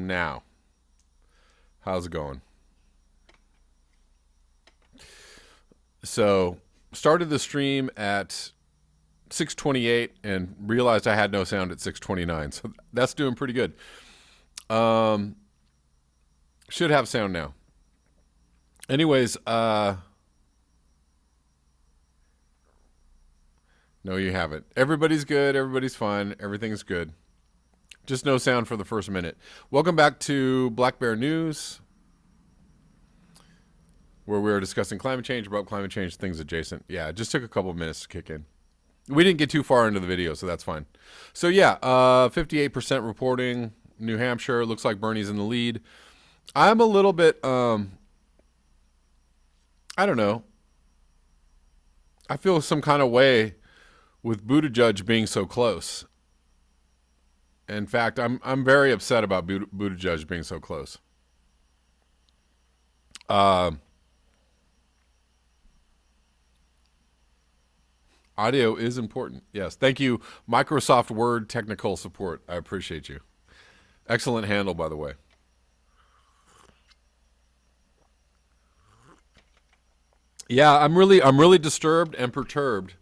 now. How's it going? So, started the stream at 6:28 and realized I had no sound at 6:29. So that's doing pretty good. Should have sound now. Anyways, no, you haven't. Everybody's good. Everybody's fine. Everything's good. Just no sound for the first minute. Welcome back to Black Bear News, where we are discussing climate change, about climate change, things adjacent. Yeah, it just took a couple of minutes to kick in. We didn't get too far into the video, so that's fine. So yeah, 58% reporting. New Hampshire, looks like Bernie's in the lead. I'm a little bit, I don't know. I feel some kind of way with Buttigieg being so close. In fact, I'm very upset about Buttigieg being so close. Audio is important. Yes. Thank you, Microsoft Word technical support. I appreciate you. Excellent handle, by the way. Yeah, I'm really disturbed and perturbed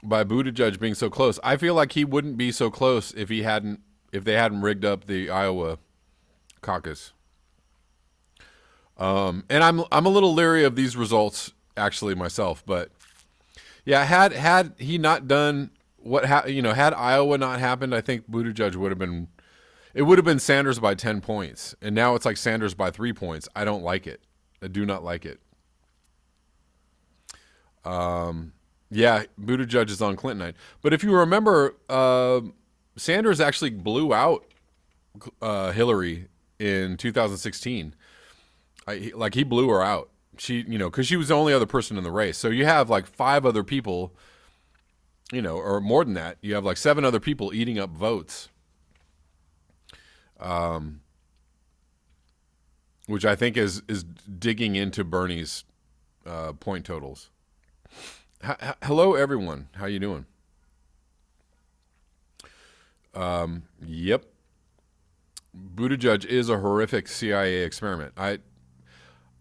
by Buttigieg being so close. I feel like he wouldn't be so close if they hadn't rigged up the Iowa caucus. And I'm a little leery of these results actually myself, but yeah, had he not done had Iowa not happened, I think Buttigieg would have been Sanders by 10 points. And now it's like Sanders by 3 points. I don't like it. I do not like it. Yeah, Buttigieg is on Clintonite. But if you remember, Sanders actually blew out Hillary in 2016. He blew her out. She, because she was the only other person in the race. So you have like 5 other people, or more than that. You have like 7 other people eating up votes. Which I think is digging into Bernie's point totals. Hello, everyone. How you doing? Yep. Buttigieg is a horrific CIA experiment.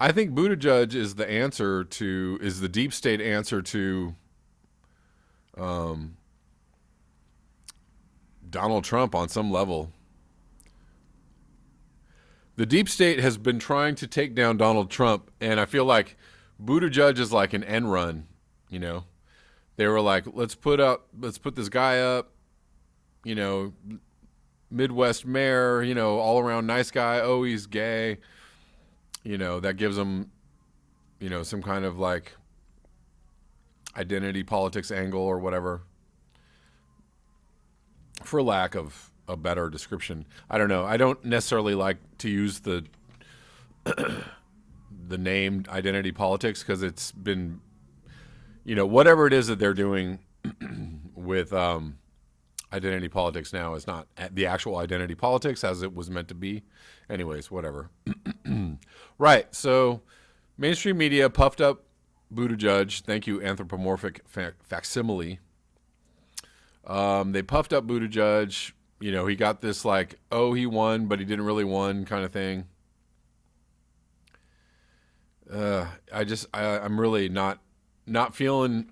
I think Buttigieg is the deep state answer to Donald Trump on some level. The deep state has been trying to take down Donald Trump, and I feel like Buttigieg is like an end run. They were like, let's put this guy up, Midwest mayor, all around nice guy. Oh, he's gay. That gives him, some kind of like identity politics angle or whatever, for lack of a better description. I don't know. I don't necessarily like to use the name identity politics because it's been, whatever it is that they're doing with identity politics now is not the actual identity politics as it was meant to be. Anyways, whatever. Right. So mainstream media puffed up Buttigieg. Thank you, anthropomorphic facsimile. They puffed up Buttigieg. He got this like, oh, he won, but he didn't really won kind of thing. I'm really not feeling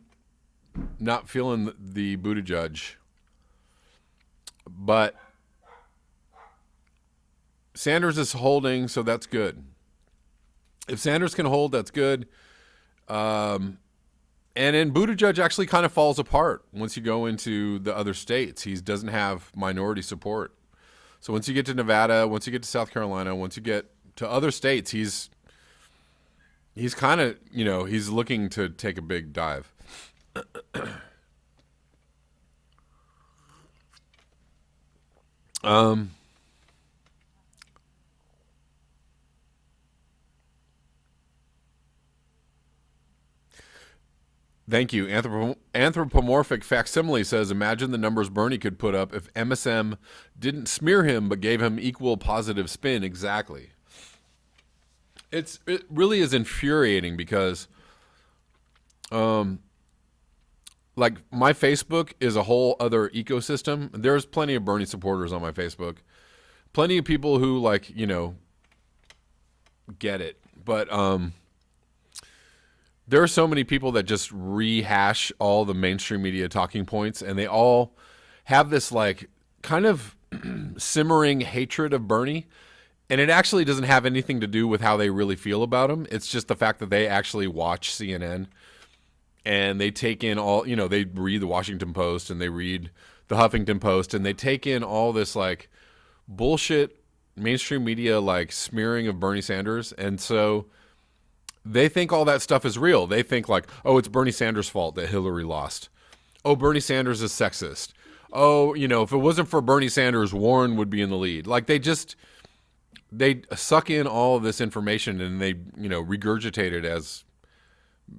the Buttigieg. But Sanders is holding, so that's good. If Sanders can hold, that's good. And then Buttigieg actually kind of falls apart once you go into the other states. He doesn't have minority support. So once you get to Nevada, once you get to South Carolina, once you get to other states, he's kind of, he's looking to take a big dive. Thank you. Anthropomorphic facsimile says, imagine the numbers Bernie could put up if MSM didn't smear him but gave him equal positive spin. Exactly. It really is infuriating because like my Facebook is a whole other ecosystem. There's plenty of Bernie supporters on my Facebook. plenty of people who like, get it. But there are so many people that just rehash all the mainstream media talking points, and they all have this like kind of simmering hatred of Bernie. And it actually doesn't have anything to do with how they really feel about him. It's just the fact that they actually watch CNN and they take in all, they read the Washington Post and they read the Huffington Post, and they take in all this like bullshit mainstream media like smearing of Bernie Sanders. And so they think all that stuff is real. They think like, oh, it's Bernie Sanders' fault that Hillary lost. Oh, Bernie Sanders is sexist. Oh, if it wasn't for Bernie Sanders, Warren would be in the lead. Like they suck in all of this information and they, regurgitate it as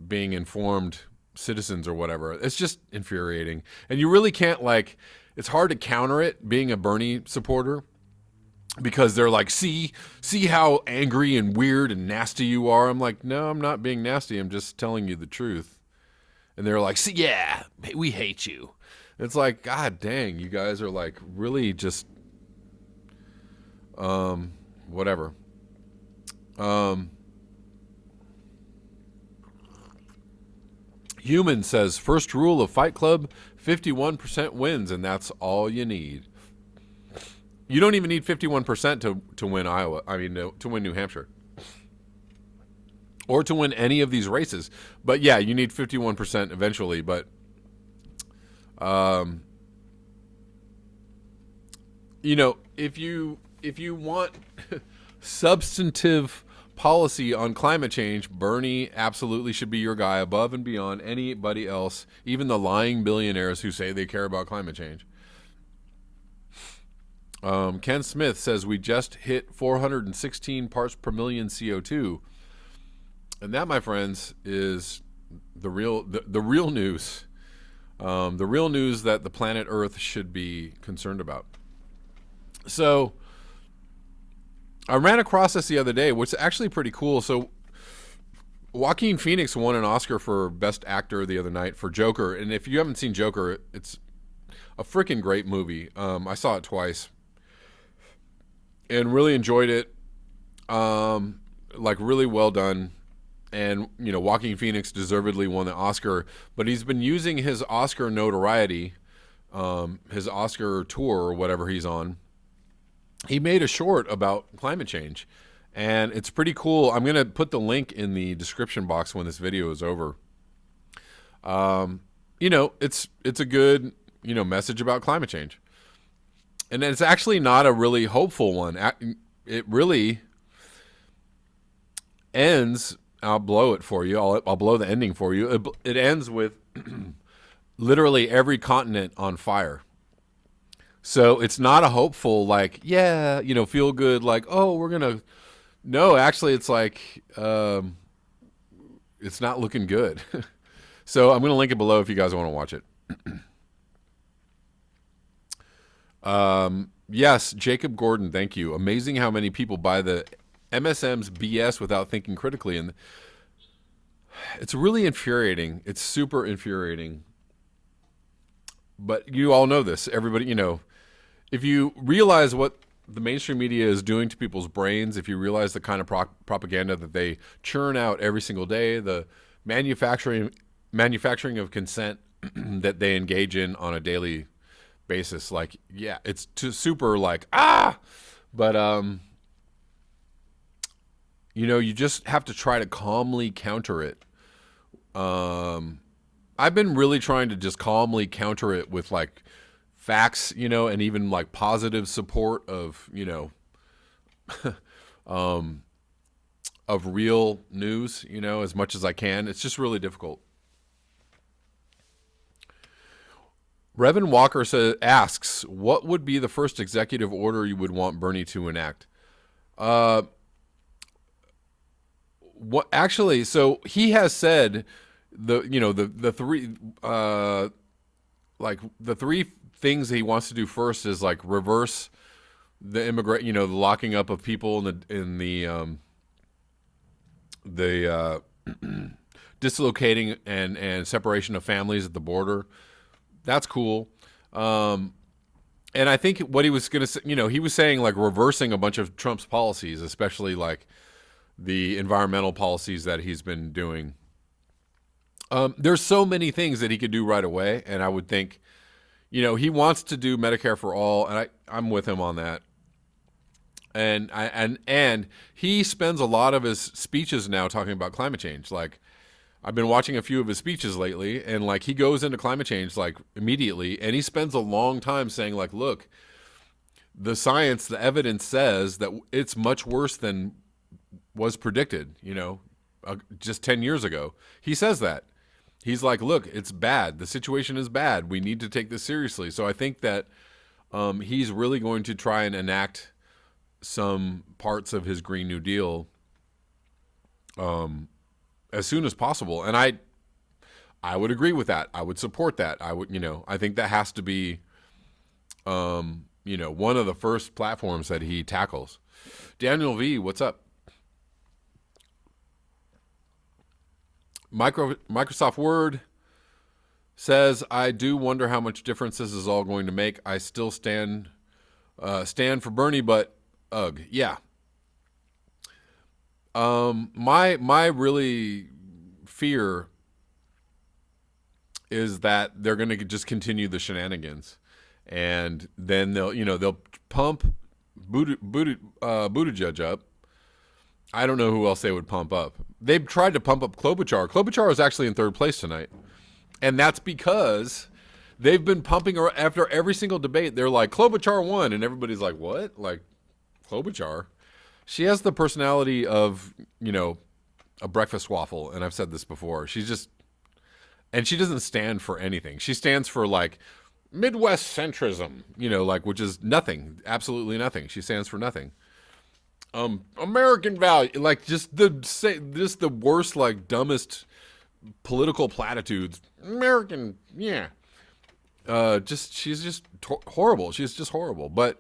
being informed citizens or whatever. It's just infuriating. And you really can't it's hard to counter it being a Bernie supporter, because they're like, see how angry and weird and nasty you are. I'm like, no, I'm not being nasty. I'm just telling you the truth. And they're like, see, yeah, we hate you. It's like, God dang, you guys are like really just, whatever. Human says, first rule of Fight Club, 51% wins, and that's all you need. You don't even need 51% to win Iowa. I mean, to win New Hampshire. Or to win any of these races. But yeah, you need 51% eventually. But, if you want substantive policy on climate change, Bernie absolutely should be your guy above and beyond anybody else, even the lying billionaires who say they care about climate change. Ken Smith says we just hit 416 parts per million CO2. And that, my friends, is the real news. The real news that the planet Earth should be concerned about. So I ran across this the other day, which is actually pretty cool. So Joaquin Phoenix won an Oscar for Best Actor the other night for Joker. And if you haven't seen Joker, it's a freaking great movie. I saw it twice and really enjoyed it. Really well done. And, Joaquin Phoenix deservedly won the Oscar, but he's been using his Oscar notoriety, his Oscar tour or whatever he's on. He made a short about climate change, and it's pretty cool. I'm going to put the link in the description box when this video is over. It's a good, message about climate change. And it's actually not a really hopeful one. It really ends, I'll blow it for you. I'll blow the ending for you. It ends with literally every continent on fire. So it's not a hopeful, feel good, we're going to... No, actually, it's it's not looking good. So I'm going to link it below if you guys want to watch it. Yes, Jacob Gordon, thank you. Amazing how many people buy the MSM's BS without thinking critically. And it's really infuriating. It's super infuriating. But you all know this. Everybody, if you realize what the mainstream media is doing to people's brains, if you realize the kind of propaganda that they churn out every single day, the manufacturing of consent that they engage in on a daily basis, it's super but you just have to try to calmly counter it. I've been really trying to just calmly counter it with facts, and even positive support of, of real news, as much as I can. It's just really difficult. Revan Walker asks, what would be the first executive order you would want Bernie to enact? So he has said the three things that he wants to do first is reverse the the locking up of people in the dislocating and separation of families at the border. That's cool. And I think what he was going to say, he was saying like reversing a bunch of Trump's policies, especially like the environmental policies that he's been doing. There's so many things that he could do right away, and I would think, he wants to do Medicare for all, and I'm with him on that. And he spends a lot of his speeches now talking about climate change. Like, I've been watching a few of his speeches lately, and like he goes into climate change like immediately, and he spends a long time saying like, look, the science, the evidence says that it's much worse than was predicted, just 10 years ago. He says that. He's like, look, it's bad. The situation is bad. We need to take this seriously. So I think that he's really going to try and enact some parts of his Green New Deal as soon as possible. And I would agree with that. I would support that. I think that has to be, one of the first platforms that he tackles. Daniel V, what's up? Microsoft Word says, I do wonder how much difference this is all going to make. I still stand for Bernie, but ugh, yeah. My really fear is that they're going to just continue the shenanigans, and then they'll pump Buttigieg up. I don't know who else they would pump up. They've tried to pump up Klobuchar. Klobuchar is actually in third place tonight. And that's because they've been pumping her after every single debate. They're like, Klobuchar won. And everybody's like, what? Like, Klobuchar? She has the personality of, a breakfast waffle. And I've said this before. And she doesn't stand for anything. She stands for like Midwest centrism, which is nothing, absolutely nothing. She stands for nothing. American value, like just the worst, like dumbest political platitudes. American, yeah. She's just horrible. She's just horrible. But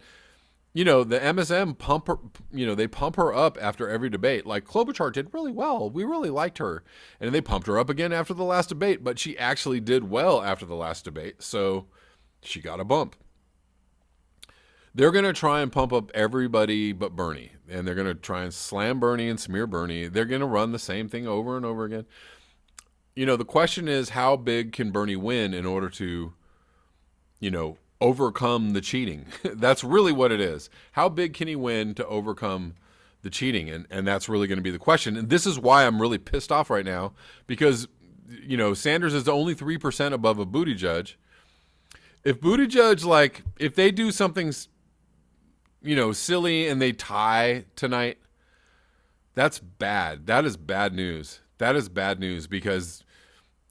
the MSM pump her, they pump her up after every debate. Like Klobuchar did really well. We really liked her, and they pumped her up again after the last debate. But she actually did well after the last debate, so she got a bump. They're going to try and pump up everybody but Bernie, and they're going to try and slam Bernie and smear Bernie. They're going to run the same thing over and over again. The question is, how big can Bernie win in order to, overcome the cheating? That's really what it is. How big can he win to overcome the cheating? And that's really going to be the question. And this is why I'm really pissed off right now, because, Sanders is only 3% above a Buttigieg. If Buttigieg, if they do something silly and they tie tonight, that's bad. That is bad news. That is bad news because,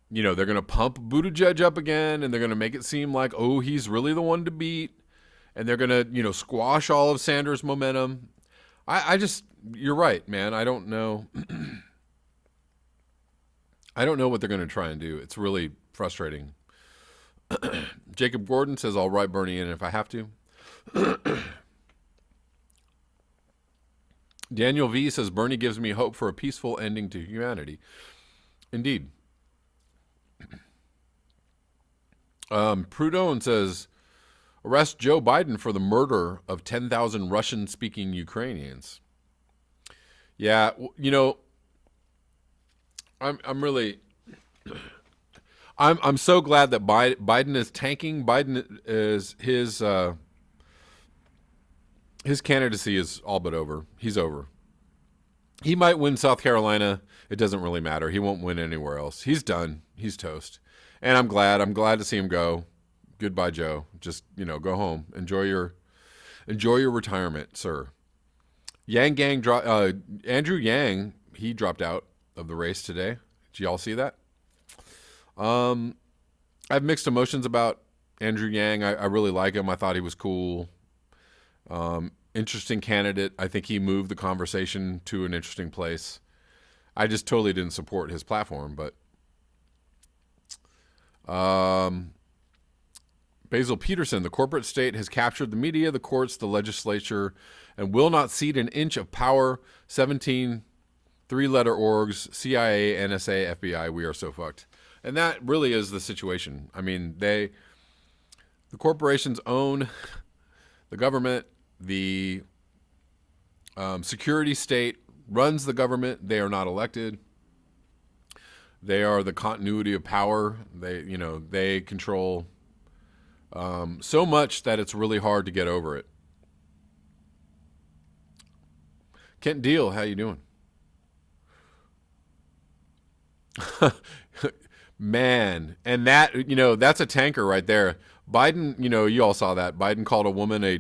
they're going to pump Buttigieg up again, and they're going to make it seem like, oh, he's really the one to beat. And they're going to, squash all of Sanders' momentum. You're right, man. I don't know. I don't know what they're going to try and do. It's really frustrating. Jacob Gordon says, I'll write Bernie in if I have to. Daniel V says, Bernie gives me hope for a peaceful ending to humanity. Indeed. Proudhon says, arrest Joe Biden for the murder of 10,000 Russian-speaking Ukrainians. Yeah, I'm really... I'm so glad that Biden is tanking. Biden is his candidacy is all but over. He's over. He might win South Carolina. It doesn't really matter. He won't win anywhere else. He's done. He's toast. And I'm glad. I'm glad to see him go. Goodbye, Joe. Just go home. Enjoy your retirement, sir. Andrew Yang, he dropped out of the race today. Did y'all see that? I have mixed emotions about Andrew Yang. I really like him. I thought he was cool. Interesting candidate. I think he moved the conversation to an interesting place. I just totally didn't support his platform, but Basil Peterson, the corporate state has captured the media, the courts, the legislature, and will not cede an inch of power. 17 three-letter orgs, CIA, NSA, FBI, we are so fucked. And that really is the situation. I mean, the corporations own The government, the security state runs the government. They are not elected. They are the continuity of power. They control so much that it's really hard to get over it. Kent Deal, how you doing? Man, and that's a tanker right there. Biden, you all saw that. Biden called a woman a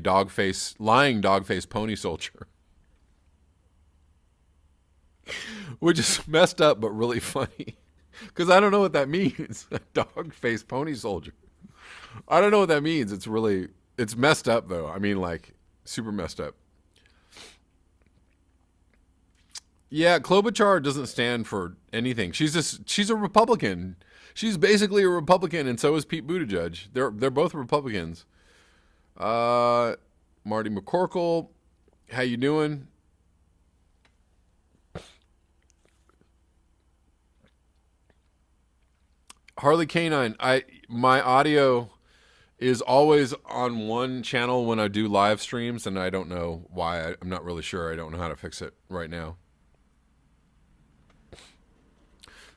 lying dog face pony soldier. Which is messed up, but really funny. Because I don't know what that means. A dog face pony soldier. I don't know what that means. It's messed up, though. I mean, like, super messed up. Yeah, Klobuchar doesn't stand for anything. She's a Republican. She's basically a Republican, and so is Pete Buttigieg. They're both Republicans. Marty McCorkle, how you doing? Harley Canine, my audio is always on one channel when I do live streams, and I don't know why. I'm not really sure. I don't know how to fix it right now.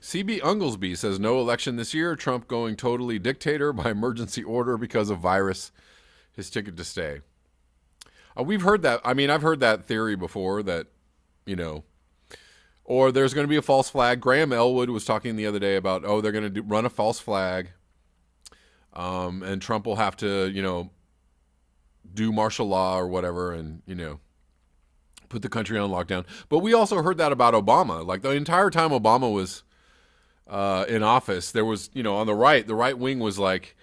CB Unglesby says no election this year. Trump going totally dictator by emergency order because of virus. His ticket to stay. We've heard that. I mean, I've heard that theory before that, or there's going to be a false flag. Graham Elwood was talking the other day about, they're going to run a false flag. And Trump will have to, do martial law or whatever and, put the country on lockdown. But we also heard that about Obama. Like the entire time Obama was in office, there was, on the right wing was like,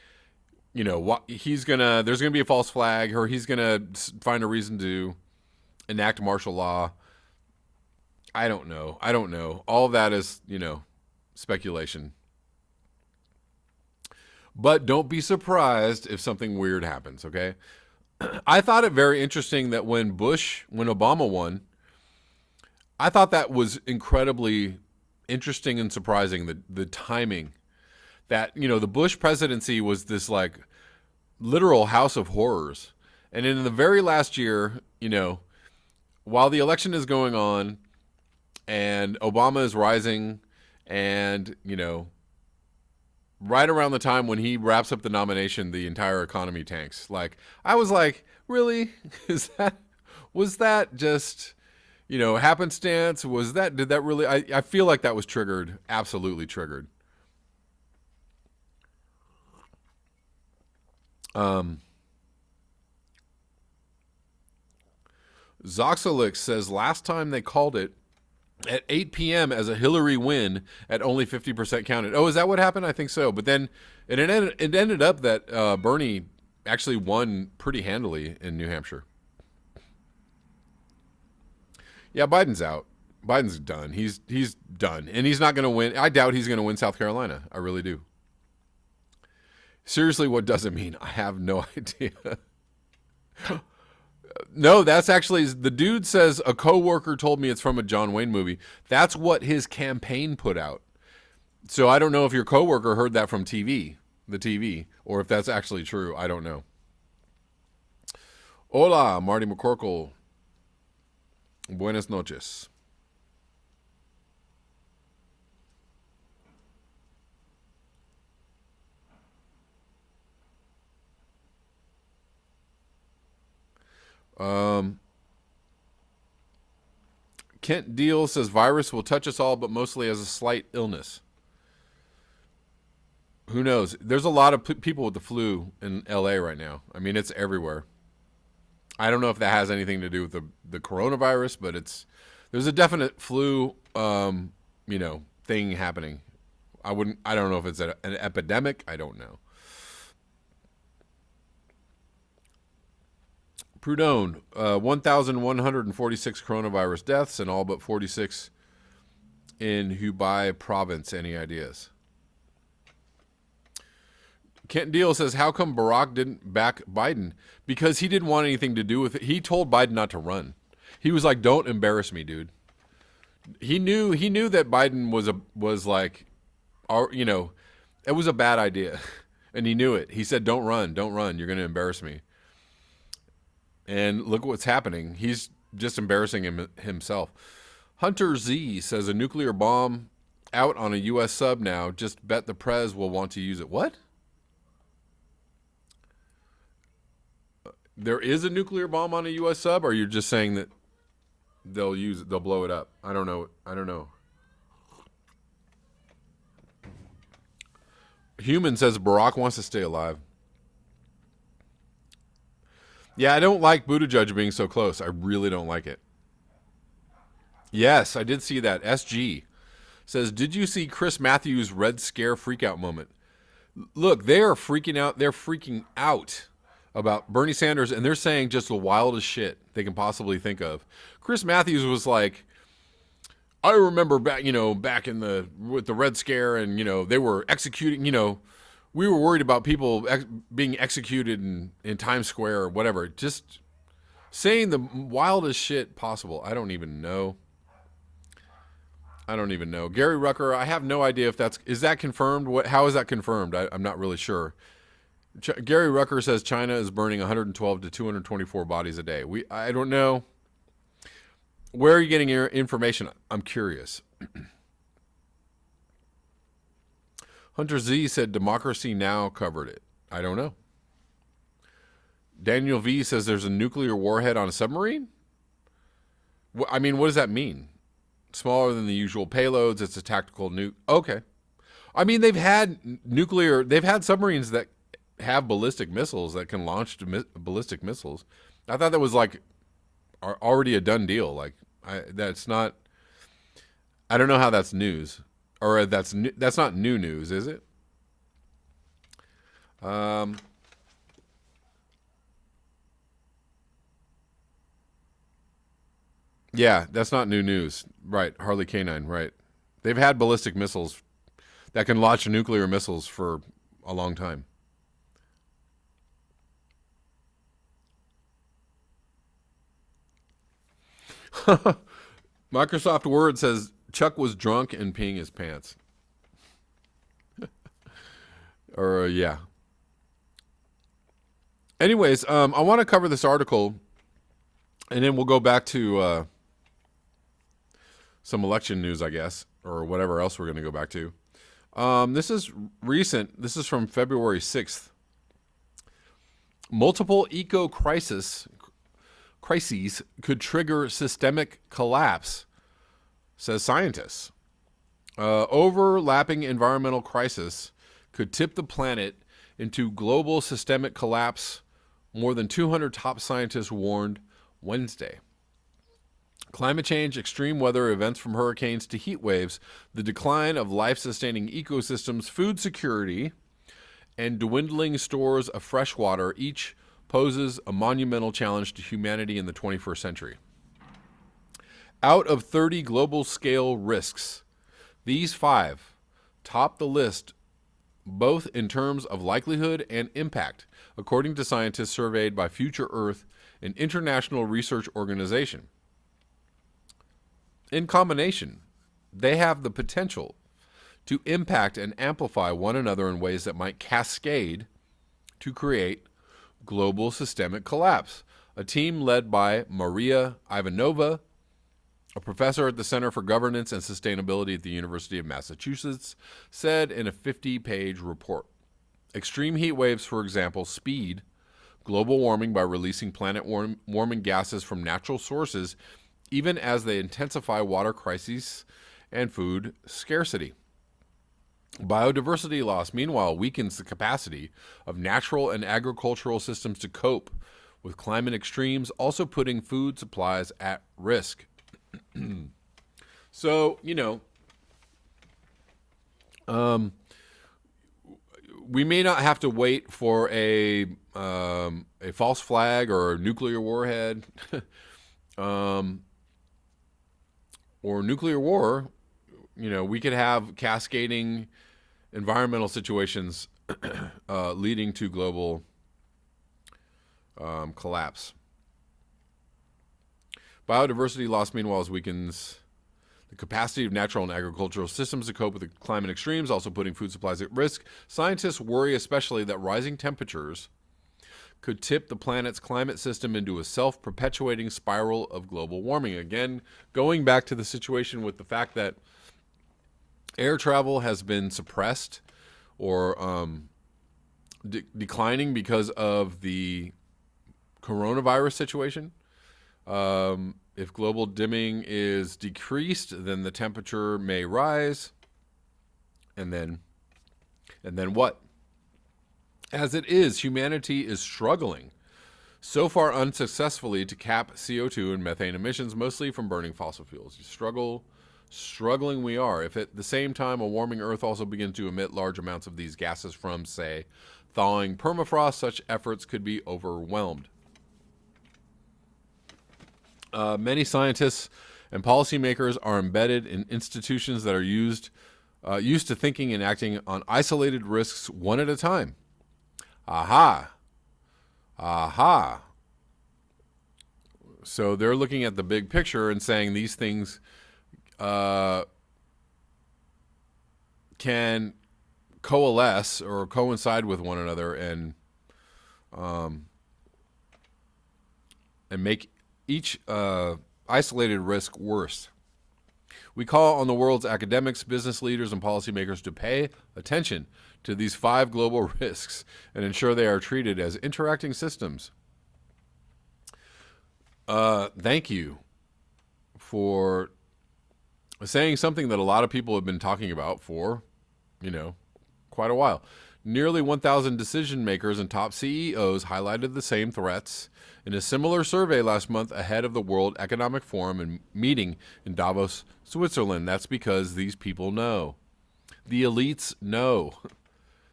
there's going to be a false flag, or he's going to find a reason to enact martial law. I don't know. All of that is, speculation. But don't be surprised if something weird happens, okay? I thought it very interesting that when Obama won, I thought that was incredibly interesting and surprising, the timing. That, the Bush presidency was this like literal house of horrors. And in the very last year, while the election is going on and Obama is rising and, right around the time when he wraps up the nomination, the entire economy tanks. Like, I was like, really? Was that just, happenstance? Did that really, I feel like that was triggered, absolutely triggered. Zoxalix says last time they called it at 8 p.m. as a Hillary win at only 50% counted. Oh, is that what happened? I think so. But then it ended up that Bernie actually won pretty handily in New Hampshire. Yeah, Biden's out. Biden's done. He's done. And he's not going to win. I doubt he's going to win South Carolina. I really do. Seriously, what does it mean? I have no idea. No, that's actually, the dude says a coworker told me it's from a John Wayne movie. That's what his campaign put out. So I don't know if your coworker heard that from the TV, or if that's actually true. I don't know. Hola, Marty McCorkle. Buenas noches. Kent Deal says virus will touch us all, but mostly as a slight illness. Who knows? There's a lot of people with the flu in LA right now. I mean, it's everywhere. I don't know if that has anything to do with the coronavirus, but there's a definite flu, thing happening. I don't know if it's an epidemic. I don't know. Prud'homme, 1,146 coronavirus deaths and all but 46 in Hubei province. Any ideas? Kent Deal says, how come Barack didn't back Biden? Because he didn't want anything to do with it. He told Biden not to run. He was like, don't embarrass me, dude. He knew that Biden was like, it was a bad idea. And he knew it. He said, don't run. You're going to embarrass me. And look what's happening. He's just embarrassing himself. Hunter Z says a nuclear bomb out on a U.S. sub now. Just bet the Prez will want to use it. What? There is a nuclear bomb on a U.S. sub, or you're just saying that they'll use it, they'll blow it up? I don't know. Human says Barack wants to stay alive. Yeah, I don't like Buttigieg being so close. I really don't like it. Yes, I did see that. SG says, did you see Chris Matthews' Red Scare freakout moment? Look, they are freaking out. They're freaking out about Bernie Sanders, and they're saying just the wildest shit they can possibly think of. Chris Matthews was like, I remember back in with the Red Scare, and they were executing. We were worried about people being executed in Times Square or whatever. Just saying the wildest shit possible. I don't even know. Gary Rucker, I have no idea if is that confirmed? How is that confirmed? I'm not really sure. Gary Rucker says China is burning 112 to 224 bodies a day. I don't know. Where are you getting your information? I'm curious. Hunter Z said Democracy Now! Covered it. I don't know. Daniel V says there's a nuclear warhead on a submarine? What does that mean? Smaller than the usual payloads. It's a tactical nuke. Okay. They've had submarines that have ballistic missiles that can launch ballistic missiles. I thought that was already a done deal. That's not. I don't know how that's news, or that's not new news, is it? Yeah, that's not new news. Right, Harley Canine, right. They've had ballistic missiles that can launch nuclear missiles for a long time. Microsoft Word says Chuck was drunk and peeing his pants. Yeah. Anyways, I want to cover this article, and then we'll go back to some election news, I guess, or whatever else we're going to go back to. This is recent. This is from February 6th. Multiple eco-crises could trigger systemic collapse, says scientists. Overlapping environmental crisis could tip the planet into global systemic collapse, more than 200 top scientists warned Wednesday. Climate change, extreme weather events from hurricanes to heat waves, the decline of life-sustaining ecosystems, food security, and dwindling stores of fresh water each poses a monumental challenge to humanity in the 21st century. Out of 30 global-scale risks, these 5 top the list both in terms of likelihood and impact, according to scientists surveyed by Future Earth, an international research organization. In combination, they have the potential to impact and amplify one another in ways that might cascade to create global systemic collapse. A team led by Maria Ivanova, a professor at the Center for Governance and Sustainability at the University of Massachusetts, said in a 50-page report. Extreme heat waves, for example, speed global warming by releasing planet-warming gases from natural sources, even as they intensify water crises and food scarcity. Biodiversity loss, meanwhile, weakens the capacity of natural and agricultural systems to cope with climate extremes, also putting food supplies at risk. So, we may not have to wait for a false flag or a nuclear warhead or nuclear war. We could have cascading environmental situations leading to global collapse. Biodiversity loss, meanwhile, weakens the capacity of natural and agricultural systems to cope with the climate extremes, also putting food supplies at risk. Scientists worry especially that rising temperatures could tip the planet's climate system into a self-perpetuating spiral of global warming. Again, going back to the situation with the fact that air travel has been suppressed or declining because of the coronavirus situation. If global dimming is decreased, then the temperature may rise. And then what? As it is, humanity is struggling, so far unsuccessfully, to cap CO2 and methane emissions, mostly from burning fossil fuels. Struggling we are. If at the same time a warming Earth also begins to emit large amounts of these gases from, say, thawing permafrost, such efforts could be overwhelmed. Many scientists and policymakers are embedded in institutions that are used to thinking and acting on isolated risks one at a time. Aha. So they're looking at the big picture and saying these things can coalesce or coincide with one another and make each isolated risk worse. We call on the world's academics, business leaders, and policymakers to pay attention to these 5 global risks and ensure they are treated as interacting systems. Thank you for saying something that a lot of people have been talking about for, quite a while. Nearly 1,000 decision makers and top CEOs highlighted the same threats in a similar survey last month ahead of the World Economic Forum and meeting in Davos, Switzerland. That's because these people know. The elites know.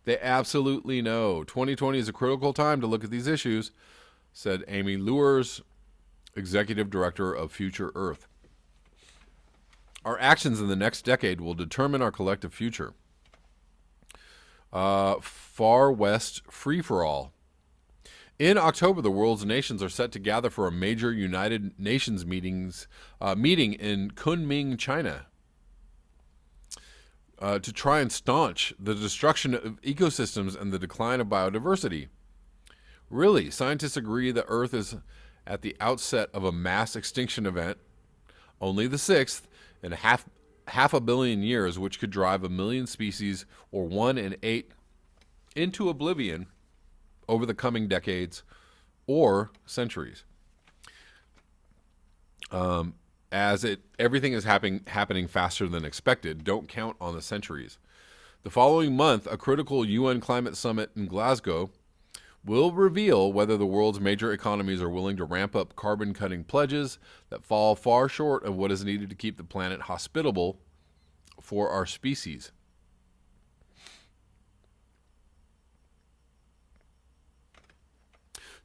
They absolutely know. 2020 is a critical time to look at these issues, said Amy Luers, Executive Director of Future Earth. Our actions in the next decade will determine our collective future. Far West free-for-all. In October, the world's nations are set to gather for a major United Nations meeting in Kunming, China, to try and staunch the destruction of ecosystems and the decline of biodiversity. Really, scientists agree that Earth is at the outset of a mass extinction event, only the 6th in half a billion years, which could drive 1 million species, or 1 in 8, into oblivion over the coming decades or centuries. Everything is happening faster than expected. Don't count on the centuries. The following month, a critical UN climate summit in Glasgow will reveal whether the world's major economies are willing to ramp up carbon-cutting pledges that fall far short of what is needed to keep the planet hospitable for our species.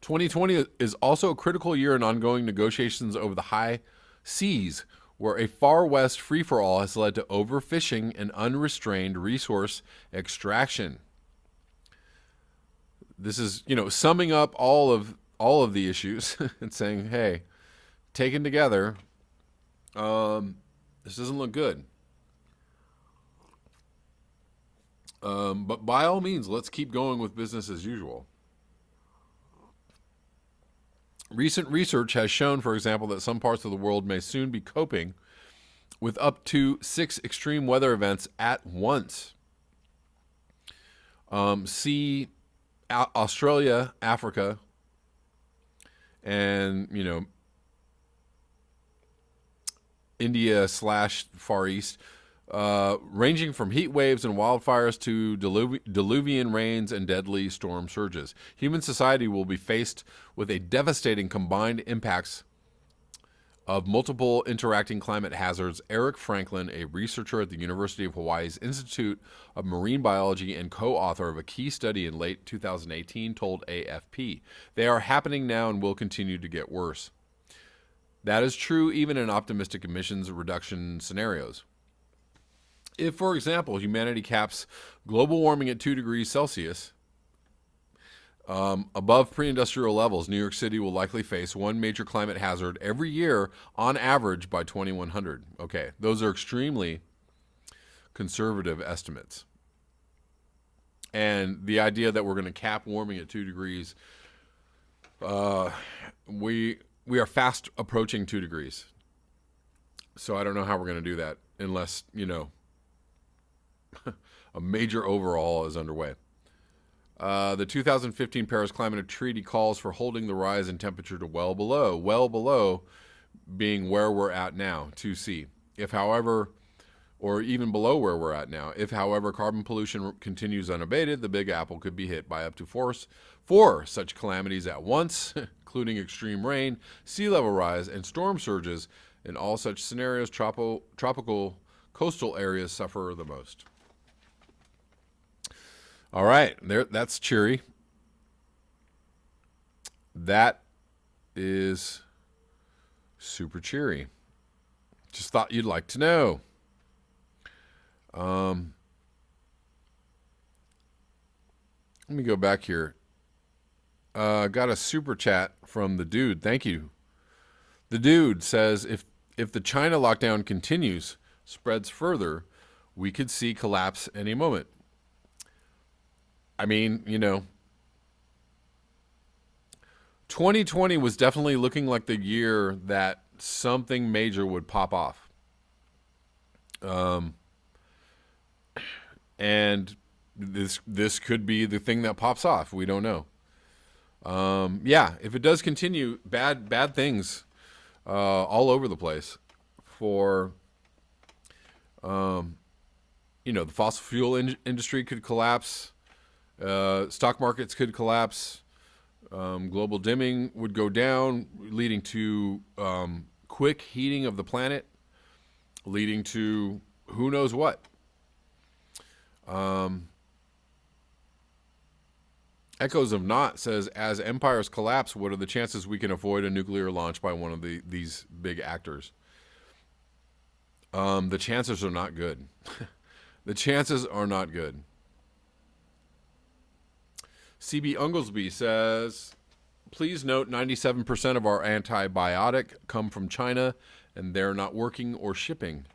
"2020 is also a critical year in ongoing negotiations over the high seas, where a far west free-for-all has led to overfishing and unrestrained resource extraction." This is, summing up all of the issues and saying, hey, taken together, this doesn't look good. But by all means, let's keep going with business as usual. Recent research has shown, for example, that some parts of the world may soon be coping with up to 6 extreme weather events at once. See Australia, Africa, and, India/Far East, ranging from heat waves and wildfires to diluvian rains and deadly storm surges. Human society will be faced with a devastating combined impacts of multiple interacting climate hazards. Eric Franklin, a researcher at the University of Hawaii's Institute of Marine Biology and co-author of a key study in late 2018, told AFP, "They are happening now and will continue to get worse." That is true even in optimistic emissions reduction scenarios. If, for example, humanity caps global warming at 2 degrees Celsius, above pre-industrial levels, New York City will likely face 1 major climate hazard every year on average by 2100. Okay, those are extremely conservative estimates. And the idea that we're going to cap warming at 2 degrees Uh, we we are fast approaching 2 degrees. So I don't know how we're going to do that unless, a major overhaul is underway. The 2015 Paris Climate Treaty calls for holding the rise in temperature to well below being where we're at now, 2C. If, however, or even below where we're at now, if, however, carbon pollution continues unabated, the Big Apple could be hit by up to four such calamities at once, including extreme rain, sea level rise, and storm surges. In all such scenarios, tropical coastal areas suffer the most. All right, that's cheery. That is super cheery. Just thought you'd like to know. Let me go back here. Got a super chat from the dude. Thank you. The dude says if the China lockdown continues, spreads further, we could see collapse any moment. I mean, 2020 was definitely looking like the year that something major would pop off. And this could be the thing that pops off. We don't know. If it does continue, bad things all over the place for, the fossil fuel industry could collapse. Stock markets could collapse. Global dimming would go down, leading to quick heating of the planet, leading to who knows what. Echoes of Not says, as empires collapse, what are the chances we can avoid a nuclear launch by one of these big actors? The chances are not good. The chances are not good. CB Unglesby says, please note 97% of our antibiotic come from China and they're not working or shipping.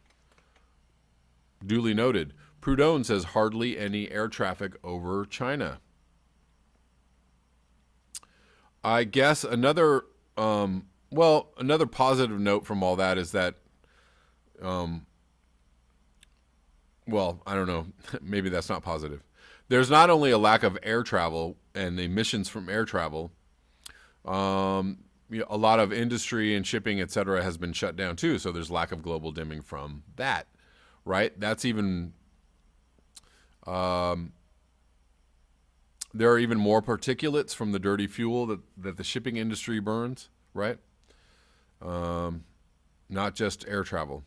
Duly noted. Prudhomme says hardly any air traffic over China. I guess another positive note from all that is that, I don't know, maybe that's not positive. There's not only a lack of air travel and emissions from air travel, a lot of industry and shipping, et cetera, has been shut down too. So there's lack of global dimming from that, right? That's even, there are even more particulates from the dirty fuel that the shipping industry burns, right? Not just air travel.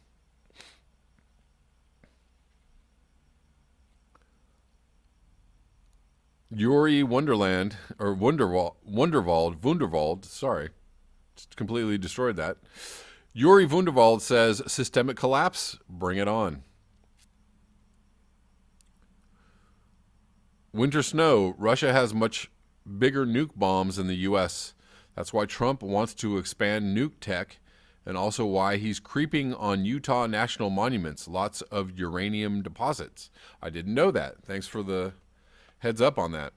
Yuri Wonderland, or Wunderwald, sorry, just completely destroyed that. Yuri Wunderwald says, systemic collapse, bring it on. Winter snow, Russia has much bigger nuke bombs than the U.S. That's why Trump wants to expand nuke tech, and also why he's creeping on Utah national monuments, lots of uranium deposits. I didn't know that. Thanks for the heads up on that.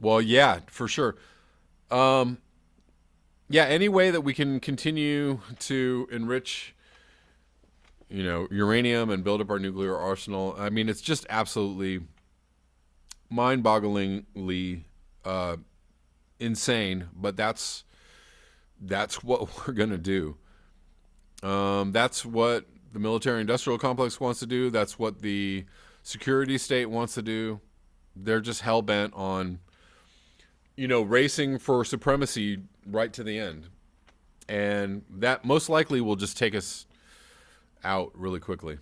Well, yeah, for sure. Any way that we can continue to enrich, uranium and build up our nuclear arsenal. I mean, it's just absolutely mind-bogglingly insane, but that's what we're gonna do. That's what the military-industrial complex wants to do. That's what the security state wants to do. They're just hell-bent on, racing for supremacy right to the end. And that most likely will just take us out really quickly.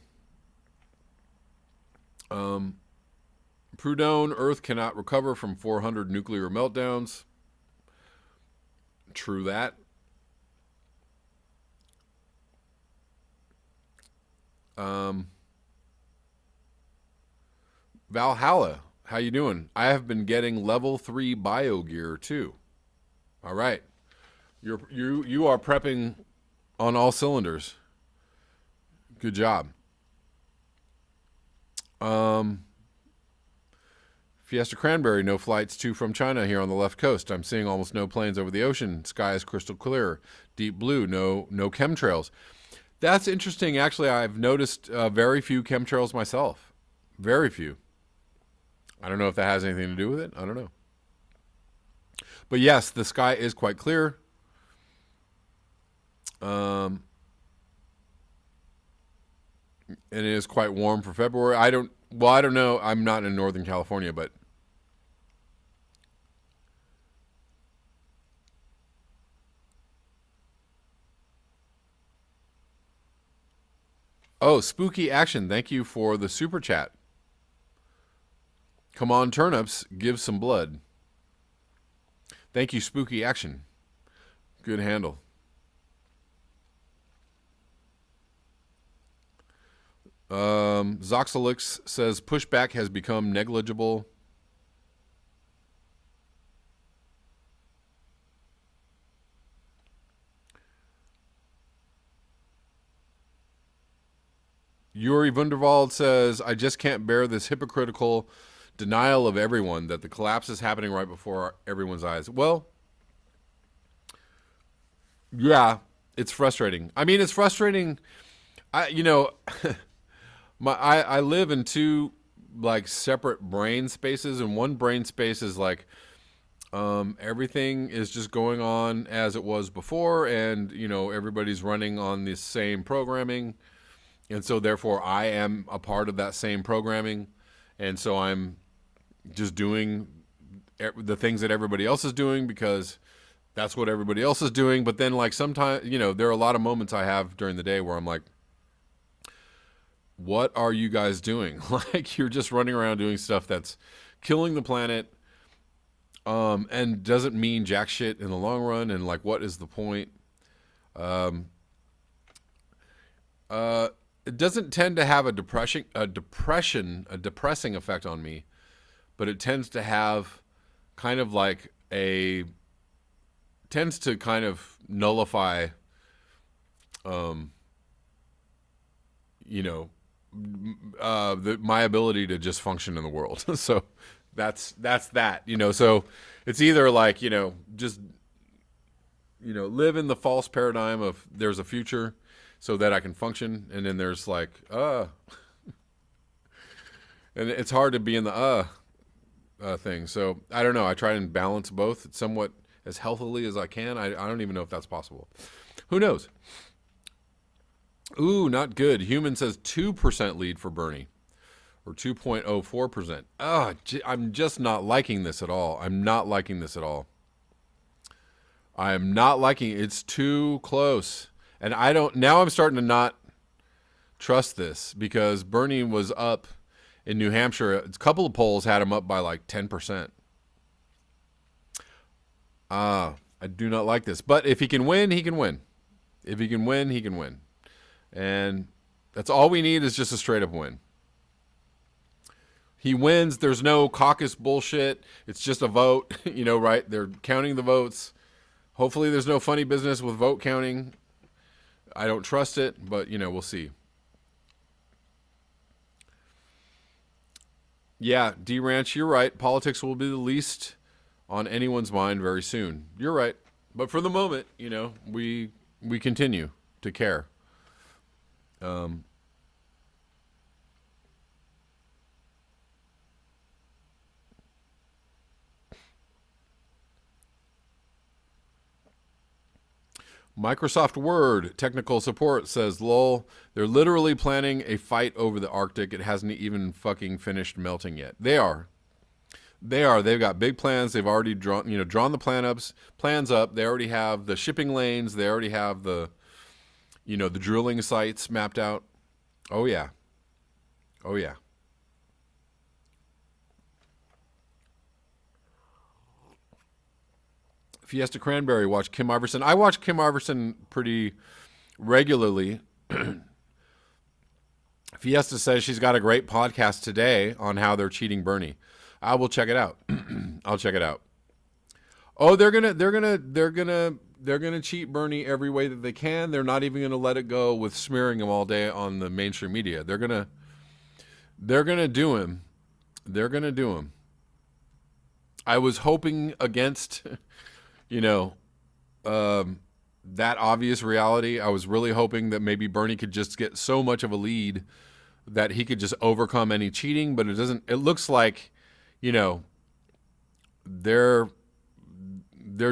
Prudhomme, Earth cannot recover from 400 nuclear meltdowns. True that. Valhalla, how you doing? I have been getting level 3 bio gear too. All right, you are prepping on all cylinders. Good job. Fiesta Cranberry, no flights to from China here on the left coast. I'm seeing almost no planes over the ocean. Sky is crystal clear. Deep blue, no chemtrails. That's interesting. Actually, I've noticed very few chemtrails myself. Very few. I don't know if that has anything to do with it. I don't know. But yes, the sky is quite clear. And it is quite warm for February. I don't know. I'm not in Northern California, but oh, Spooky Action. Thank you for the super chat. Come on, turnips, give some blood. Thank you, Spooky Action. Good handle. Zoxalix says pushback has become negligible. Yuri Wunderwald says, I just can't bear this hypocritical denial of everyone that the collapse is happening right before everyone's eyes. Well, yeah, it's frustrating. I mean, it's frustrating. I live in two like separate brain spaces, and one brain space is like everything is just going on as it was before, and everybody's running on the same programming, and so therefore I am a part of that same programming, and so I'm just doing the things that everybody else is doing because that's what everybody else is doing. But then like sometimes, there are a lot of moments I have during the day where I'm like, what are you guys doing? Like you're just running around doing stuff that's killing the planet and doesn't mean jack shit in the long run. And like, what is the point? It doesn't tend to have a depressing effect on me, but it tends to have kind of like tends to kind of nullify, my ability to just function in the world. So that's that, so it's either like, just, live in the false paradigm of there's a future so that I can function. And then there's like, and it's hard to be in the, thing. So I don't know. I try and balance both somewhat as healthily as I can. I don't even know if that's possible. Who knows? Ooh, not good. Human says 2% lead for Bernie, or 2.04%. I'm just not liking this at all. I'm not liking this at all. I am not liking it. It's too close. And now I'm starting to not trust this because Bernie was up in New Hampshire. A couple of polls had him up by like 10%. I do not like this. But if he can win, he can win. If he can win, he can win. And that's all we need is just a straight up win. He wins. There's no caucus bullshit. It's just a vote, right? They're counting the votes. Hopefully there's no funny business with vote counting. I don't trust it, but, we'll see. Yeah, D-Ranch, you're right. Politics will be the least on anyone's mind very soon. You're right. But for the moment, we continue to care. Microsoft Word technical support says, lol, they're literally planning a fight over the Arctic. It hasn't even fucking finished melting yet. They are. They've got big plans. They've already drawn the plans up. They already have the shipping lanes. They already have the drilling sites mapped out. Oh yeah. Oh yeah. Fiesta Cranberry, watch Kim Iverson. I watch Kim Iverson pretty regularly. Fiesta says she's got a great podcast today on how they're cheating Bernie. I will check it out. I'll check it out. Oh, they're gonna cheat Bernie every way that they can. They're not even gonna let it go with smearing him all day on the mainstream media. They're gonna do him. They're gonna do him. I was hoping against, you know, that obvious reality. I was really hoping that maybe Bernie could just get so much of a lead that he could just overcome any cheating, but it doesn't. It looks like, you know, they're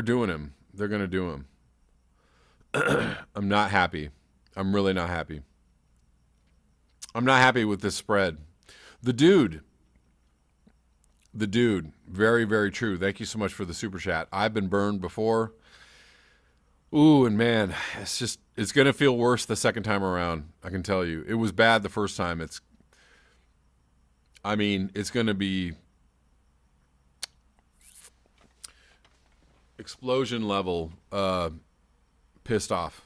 doing him. They're going to do him. I'm not happy. I'm really not happy. I'm not happy with this spread. The dude, very, very true. Thank you so much for the super chat. I've been burned before. Ooh, and man, it's going to feel worse the second time around. I can tell you. It was bad the first time. It's going to be explosion level pissed off.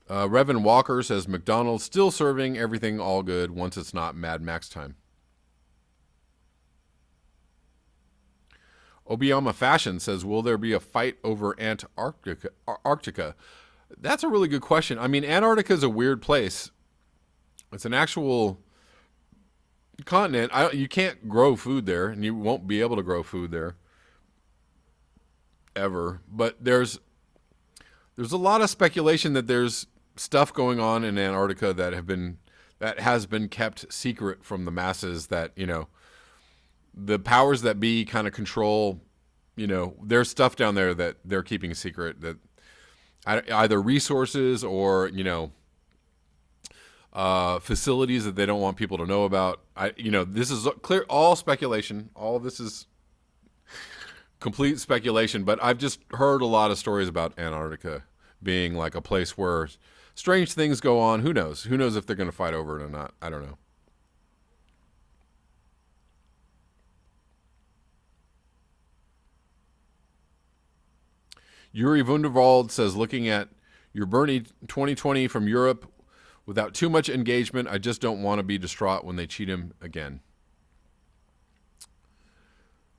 Reverend Walker says McDonald's still serving everything all good once it's not Mad Max time. Obiama Fashion says, will there be a fight over Antarctica? That's a really good question. I mean, Antarctica is a weird place. It's an actual continent. You can't grow food there, and you won't be able to grow food there ever. But there's a lot of speculation that there's stuff going on in Antarctica that has been kept secret from the masses, that, you know, the powers that be kind of control. You know, there's stuff down there that they're keeping secret, that either resources or, you know, facilities that they don't want people to know about. This is clear, all speculation. All of this is complete speculation, but I've just heard a lot of stories about Antarctica being like a place where strange things go on. Who knows? Who knows if they're going to fight over it or not? I don't know. Yuri Wunderwald says, looking at your Bernie 2020 from Europe without too much engagement, I just don't want to be distraught when they cheat him again.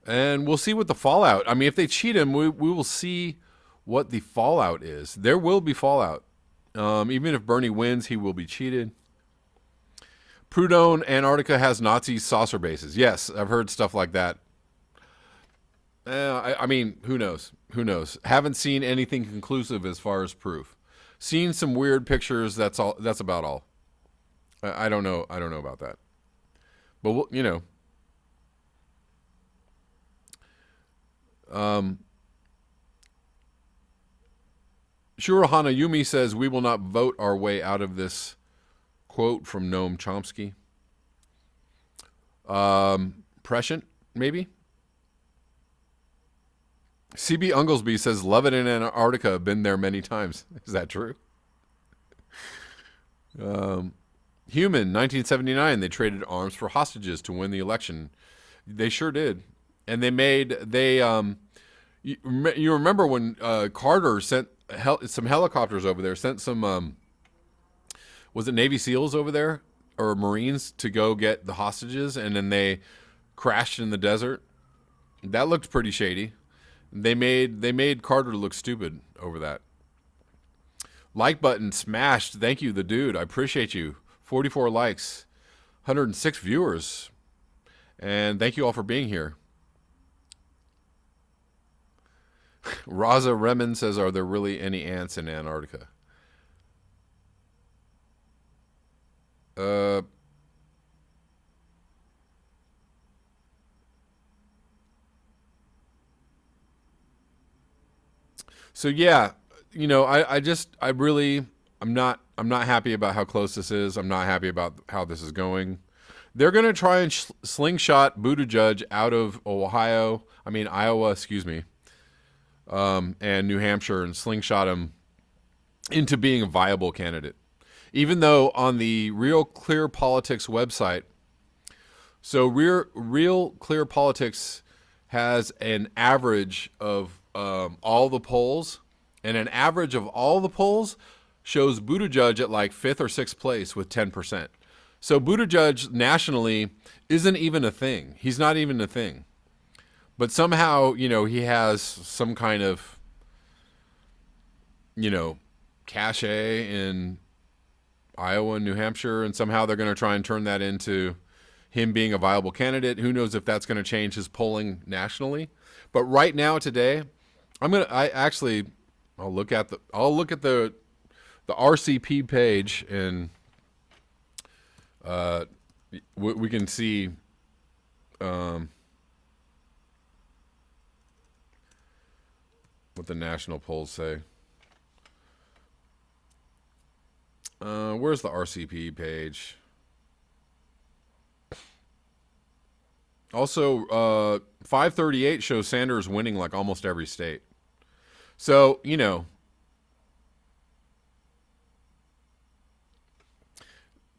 And we'll see what the fallout. I mean, if they cheat him, we will see what the fallout is. There will be fallout. Even if Bernie wins, he will be cheated. Prudhomme, Antarctica has Nazi saucer bases. Yes, I've heard stuff like that. I mean, who knows? Who knows? Haven't seen anything conclusive as far as proof. Seen some weird pictures. That's all. That's about all. I don't know. I don't know about that. But you know. Shurahana Yumi says, we will not vote our way out of this. Quote from Noam Chomsky. Prescient, maybe? CB Unglesby says, love it in Antarctica. Been there many times. Is that true? Human, 1979. They traded arms for hostages to win the election. They sure did. And you remember when Carter sent some helicopters over there, sent some, was it Navy SEALs over there or Marines to go get the hostages, and then they crashed in the desert? That looked pretty shady. They made Carter look stupid over that. Like button smashed. Thank you, the dude. I appreciate you. 44 likes, 106 viewers, and thank you all for being here. Raza Remen says, are there really any ants in Antarctica? So yeah, you know, I'm not happy about how close this is. I'm not happy about how this is going. They're going to try and slingshot Buttigieg out of Iowa, excuse me, and New Hampshire, and slingshot him into being a viable candidate. Even though on the Real Clear Politics website, so Real Clear Politics has an average of all the polls, and an average of all the polls shows Buttigieg at like 5th or 6th place with 10%. So Buttigieg nationally isn't even a thing. He's not even a thing. But somehow, you know, he has some kind of, you know, cachet in Iowa and New Hampshire, and somehow they're going to try and turn that into him being a viable candidate. Who knows if that's going to change his polling nationally? But right now, today, I'll look at the RCP page, and we can see what the national polls say. Where's the RCP page? Also, 538 shows Sanders winning like almost every state. So,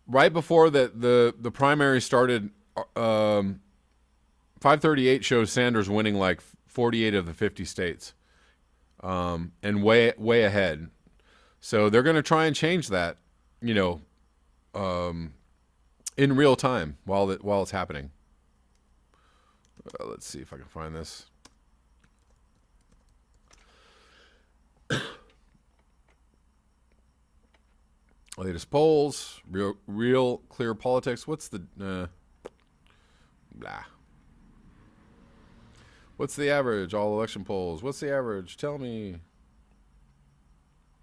right before the primary started, 538 shows Sanders winning like 48 of the 50 states, and way ahead. So they're going to try and change that, in real time while it's happening. Let's see if I can find this. Latest polls, real clear politics. What's the blah? What's the average? All election polls. What's the average? Tell me.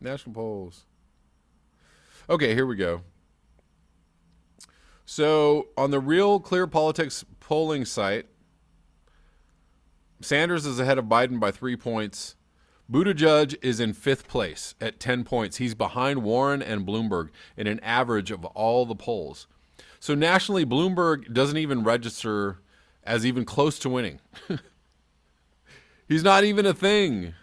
National polls. Okay, here we go. So on the Real Clear Politics polling site, Sanders is ahead of Biden by 3 points. Buttigieg is in 5th place at 10 points. He's behind Warren and Bloomberg in an average of all the polls. So nationally, Bloomberg doesn't even register as even close to winning. He's not even a thing.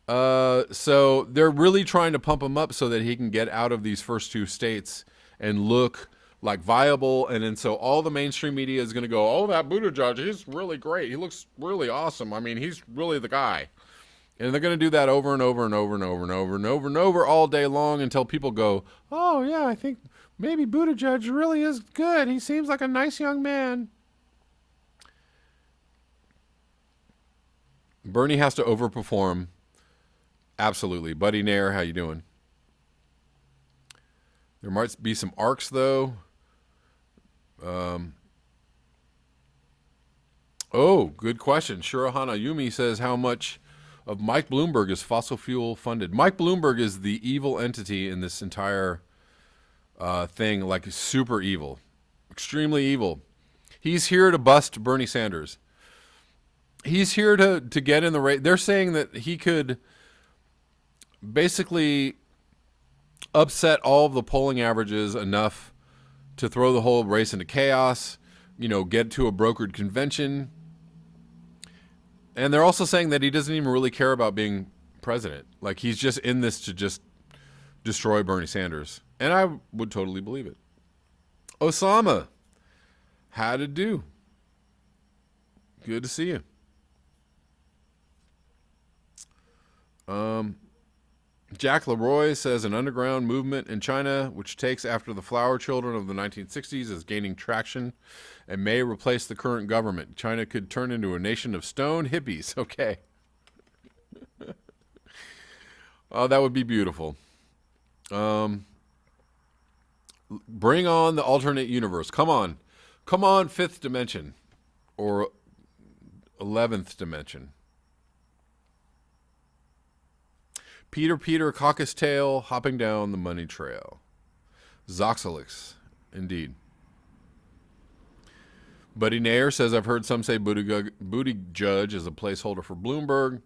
So they're really trying to pump him up so that he can get out of these first 2 states and look like viable. And then so all the mainstream media is going to go, oh, that Buttigieg, he's really great. He looks really awesome. I mean, he's really the guy. And they're going to do that over and over and over and over and over and over and over all day long until people go, oh, yeah, I think maybe Buttigieg really is good. He seems like a nice young man. Bernie has to overperform. Absolutely. Buddy Nair, how you doing? There might be some arcs, though. Good question. Shirahana Yumi says, how much of Mike Bloomberg is fossil fuel funded? Mike Bloomberg is the evil entity in this entire thing, like super evil. Extremely evil. He's here to bust Bernie Sanders. He's here to get in the race. They're saying that he could basically upset all of the polling averages enough to throw the whole race into chaos, get to a brokered convention. And they're also saying that he doesn't even really care about being president. Like, he's just in this to just destroy Bernie Sanders. And I would totally believe it. Osama, how to do? Good to see you. Jack Leroy says an underground movement in China, which takes after the flower children of the 1960s, is gaining traction and may replace the current government. China could turn into a nation of stone hippies. Okay. Oh, that would be beautiful. Bring on the alternate universe. Come on. Come on, 5th dimension. Or 11th dimension. Peter, caucus tail, hopping down the money trail. Zoxalix, indeed. Buddy Nair says, I've heard some say Buttigieg is a placeholder for Bloomberg.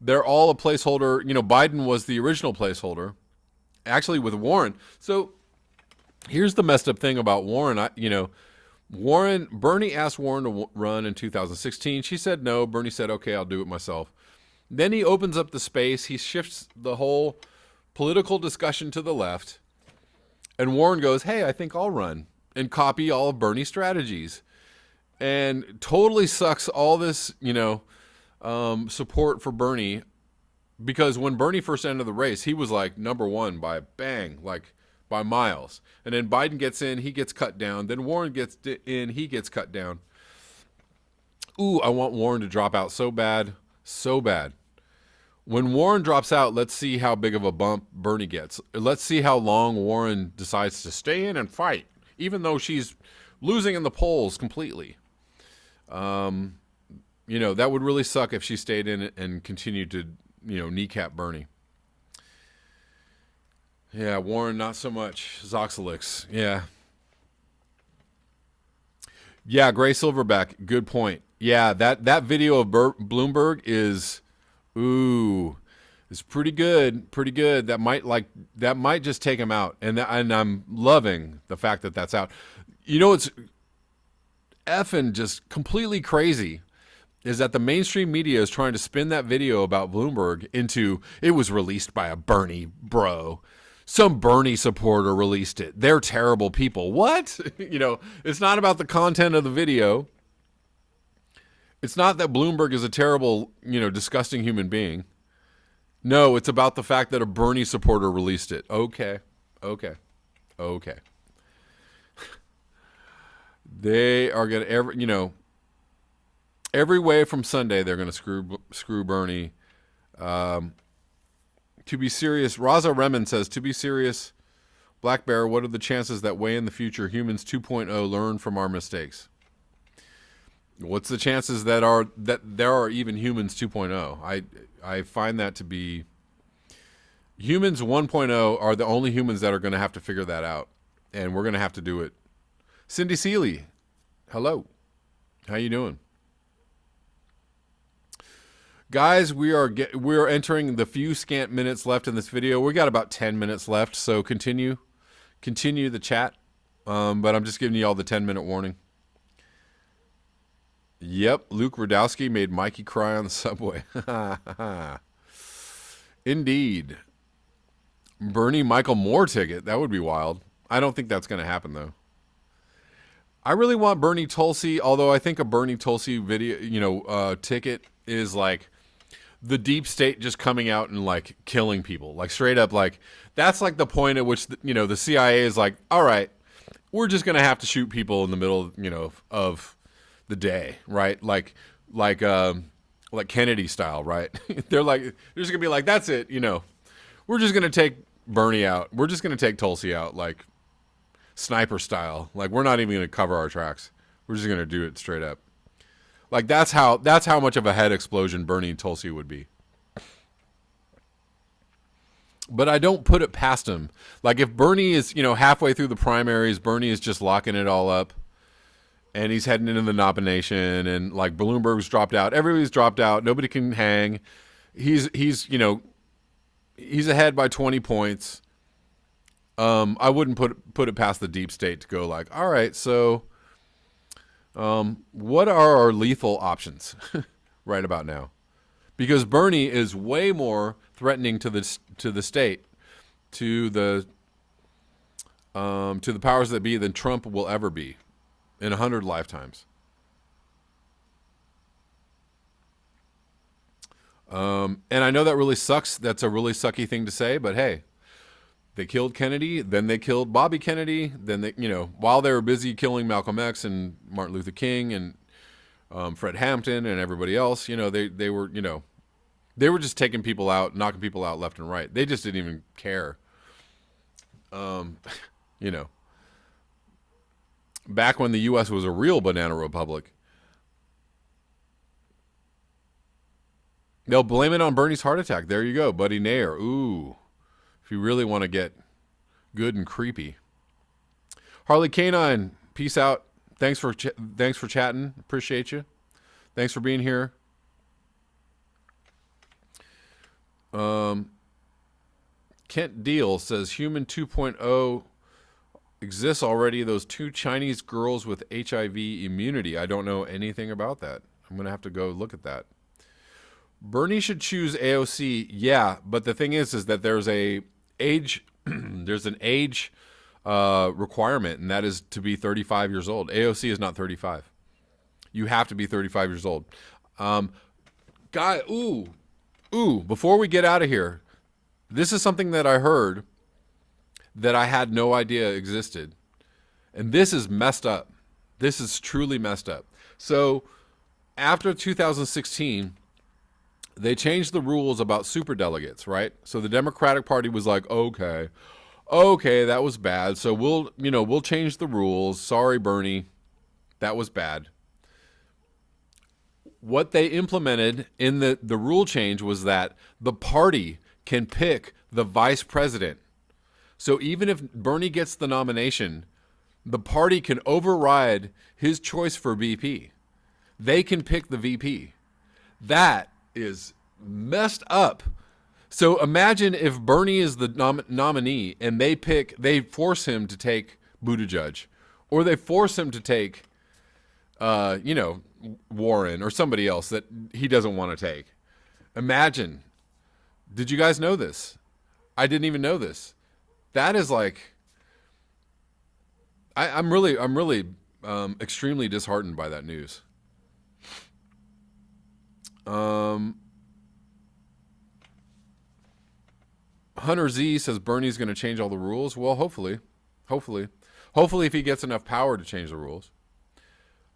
They're all a placeholder. Biden was the original placeholder, actually with Warren. So here's the messed up thing about Warren. Bernie asked Warren to run in 2016. She said no. Bernie said, okay, I'll do it myself. Then he opens up the space. He shifts the whole political discussion to the left. And Warren goes, hey, I think I'll run, and copy all of Bernie's strategies. And totally sucks all this, support for Bernie. Because when Bernie first entered the race, he was like number 1 by bang, like by miles. And then Biden gets in, he gets cut down. Then Warren gets in, he gets cut down. Ooh, I want Warren to drop out so bad. So bad. When Warren drops out, let's see how big of a bump Bernie gets. Let's see how long Warren decides to stay in and fight, even though she's losing in the polls completely. That would really suck if she stayed in and continued to, kneecap Bernie. Yeah, Warren, not so much. Zoxalix, yeah. Yeah, Gray Silverback, good point. Yeah, that video of Bloomberg is, it's pretty good, pretty good. That might just take him out, and I'm loving the fact that that's out. It's effing just completely crazy is that the mainstream media is trying to spin that video about Bloomberg into it was released by a Bernie bro. Some Bernie supporter released it. They're terrible people. What? It's not about the content of the video. It's not that Bloomberg is a terrible, disgusting human being. No, it's about the fact that a Bernie supporter released it. Okay. They are going to every way from Sunday they're going to screw Bernie. To be serious, Raza Remen says, to be serious, Black Bear, what are the chances that way in the future humans 2.0 learn from our mistakes? What's the chances that there are even humans 2.0? I find that to be humans 1.0 are the only humans that are going to have to figure that out, and we're going to have to do it. Cindy Seeley, hello. How you doing? Guys, we are entering the few scant minutes left in this video. We got about 10 minutes left, so continue the chat. But I'm just giving you all the 10-minute warning. Yep, Luke Radowski made Mikey cry on the subway. Indeed. Bernie Michael Moore ticket. That would be wild. I don't think that's going to happen, though. I really want Bernie Tulsi, although I think a Bernie Tulsi video, ticket is like the deep state just coming out and like killing people, like straight up, like that's like the point at which the CIA is like, all right, we're just gonna have to shoot people in the middle, of the day, right? Like Kennedy style, right? they're just gonna be like, that's it, we're just gonna take Bernie out, we're just gonna take Tulsi out, like sniper style, like we're not even gonna cover our tracks, we're just gonna do it straight up. Like that's how much of a head explosion Bernie and Tulsi would be. But I don't put it past him. Like if Bernie is, halfway through the primaries, Bernie is just locking it all up and he's heading into the nomination and like Bloomberg's dropped out, everybody's dropped out, nobody can hang. He's ahead by 20 points. I wouldn't put it past the deep state to go like, all right, so what are our lethal options right about now? Because Bernie is way more threatening to the state, to the powers that be than Trump will ever be in 100 lifetimes. And I know that really sucks. That's a really sucky thing to say, but hey, they killed Kennedy, then they killed Bobby Kennedy, then they, while they were busy killing Malcolm X and Martin Luther King and Fred Hampton and everybody else, they were just taking people out, knocking people out left and right. They just didn't even care. Back when the U.S. was a real banana republic. They'll blame it on Bernie's heart attack. There you go, Buddy Nair. Ooh. If you really want to get good and creepy. Harley Canine, peace out. Thanks for chatting. Appreciate you. Thanks for being here. Kent Deal says Human 2.0 exists already. Those 2 Chinese girls with HIV immunity. I don't know anything about that. I'm going to have to go look at that. Bernie should choose AOC. Yeah, but the thing is that there's an age requirement, and that is to be 35 years old. AOC is not 35. You have to be 35 years old. Before we get out of here, this is something that I heard that I had no idea existed. And this is messed up. This is truly messed up. So after 2016, they changed the rules about superdelegates, right? So the Democratic Party was like, okay, that was bad. So we'll change the rules. Sorry, Bernie, that was bad. What they implemented in the rule change was that the party can pick the vice president. So even if Bernie gets the nomination, the party can override his choice for VP. They can pick the VP. That is messed up. So imagine if Bernie is the nominee and they force him to take Buttigieg, or they force him to take, Warren or somebody else that he doesn't want to take. Imagine. Did you guys know this? I didn't even know this. That is like, I'm really extremely disheartened by that news. Hunter Z says Bernie's going to change all the rules. Well, hopefully if he gets enough power to change the rules.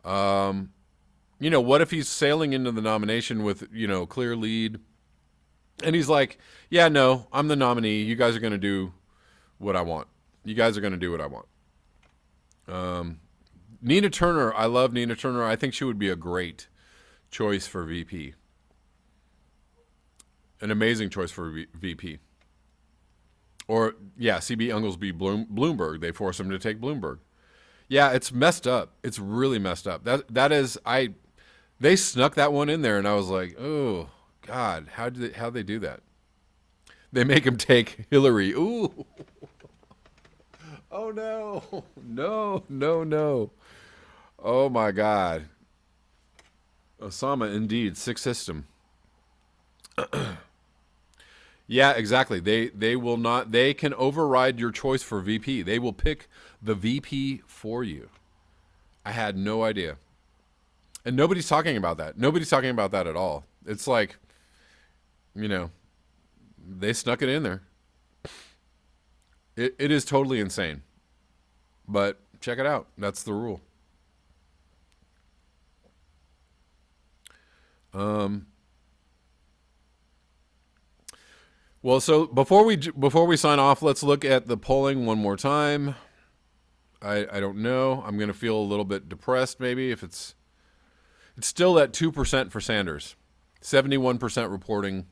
What if he's sailing into the nomination with, clear lead, and he's like, yeah, no, I'm the nominee. You guys are going to do what I want. Nina Turner. I love Nina Turner. I think she would be a great choice for VP. An amazing choice for VP. Or, yeah, CB Unglesby Bloomberg. They force him to take Bloomberg. Yeah, it's messed up. It's really messed up. They snuck that one in there, and I was like, oh, God, how'd they do that? They make him take Hillary. Ooh. Oh, no. No. Oh, my God. Osama, indeed. Sick system. Yeah, exactly. They will not. They can override your choice for VP. They will pick the VP for you. I had no idea. And nobody's talking about that. Nobody's talking about that at all. It's like, they snuck it in there. It is totally insane. But check it out. That's the rule. Well, so before we sign off, let's look at the polling one more time. I don't know. I'm going to feel a little bit depressed maybe if it's still at 2% for Sanders. 71% reporting.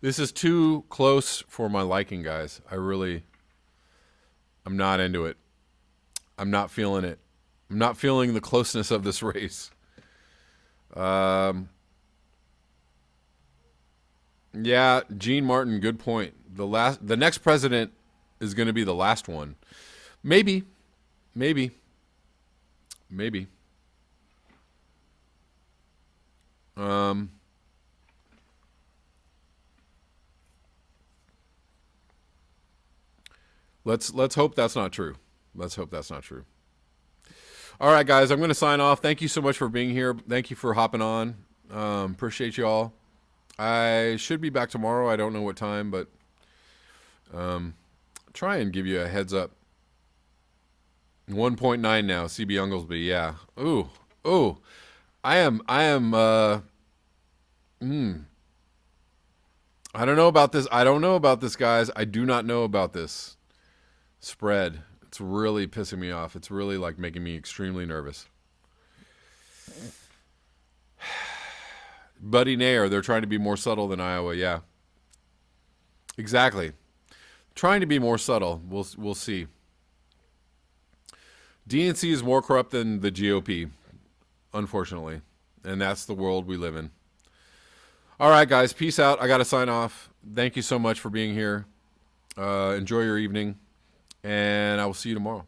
This is too close for my liking, guys. I'm not into it. I'm not feeling it. I'm not feeling the closeness of this race. Yeah, Gene Martin, good point. The next president is going to be the last one. Maybe. Let's hope that's not true. All right, guys, I'm going to sign off. Thank you so much for being here. Thank you for hopping on. Appreciate you all. I should be back tomorrow. I don't know what time, but try and give you a heads up. 1.9 now, CB Unglesby. Yeah. Ooh. I am. I don't know about this. Guys. I do not know about this spread. It's really pissing me off. It's really making me extremely nervous. Buddy Nair, they're trying to be more subtle than Iowa. Yeah, exactly. Trying to be more subtle. We'll see. DNC is more corrupt than the GOP, unfortunately, and that's the world we live in. All right, guys, peace out. I got to sign off. Thank you so much for being here. Enjoy your evening, and I will see you tomorrow.